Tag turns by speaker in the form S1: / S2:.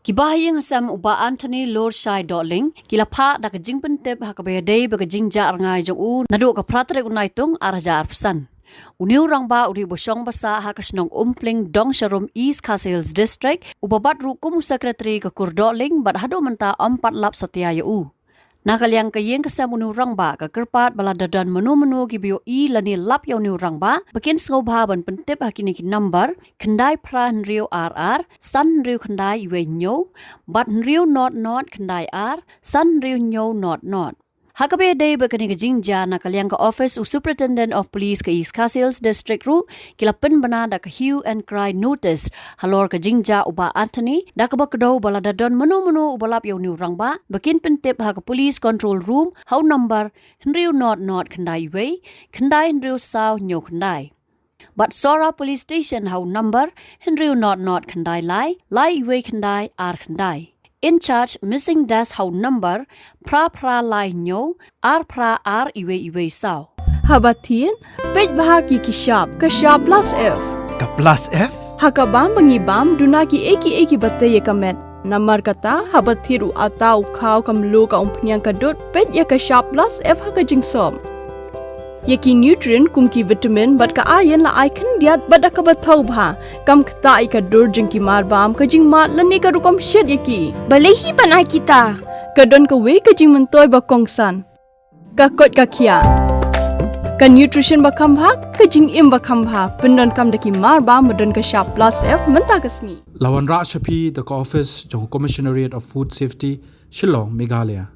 S1: Kibahayang sam uba Anthony Lurshai Dohling kilapa da kajing pentep hakabede bagajing ja Rngai jong Naduh ka pratrek unaitung araja arpsan. Uniu rangba uri bosong basa hakasnong umpling dong sharum East Castles District ubabat rukum sekretari ka Dohling bad Haduh Mynta 4 lap setia yu. Nakalyang kayeng kasamunu rangba ka kerpat baladadan menu-menu gibiyo lani lap yaw niu rangba bakin sngobhaban pentip hakini ki number kendai pra nriu RR san nriu kendai iwe nyo bat nriu not kendai R san nriu nyo not. Hakabe day bakani ka jingja nakalyang ka office u superintendent of police ka East Castles District ru kilapen bana da ka hue and cry notice halor ka jingja uba Anthony da ka bakdaw baladadon menu-menu ubalap yaw niu rangba bakin pentip ha ka police control room how number nriu not kendai iwe kendai nriu saw nyo kendai. But Sora police station how number nriu not kendai lai iwe kendai R kendai. In charge missing dash how number pra lai nyo R iwe saw.
S2: Habatin pej bahagi ki sharp plus F.
S3: Ka plus F?
S2: Hakabam bangibam dunaki eki batay kamet. Namar kata habatiru atau kau kamlu ka umpnyang kadut pej ya ka sharp plus F haka jingsom. Yaki nutrient kum ki vitamin bat ka ayan la icon diat bada ka batau bha kam kta ka dur jing ki marbam ka jing mat lani ka rukom shed yaki balehi banai kita ka don ka we ka jing mentoy ba kongsan ka kot ka kia ka nutrition ba kam bha ka jing im ba kam bha pendon kam daki marbam madon ka sharp plus F Mynta kasni
S3: Lawan Ra Shapi the office jo Commissionariat of Food Safety Shillong Meghalaya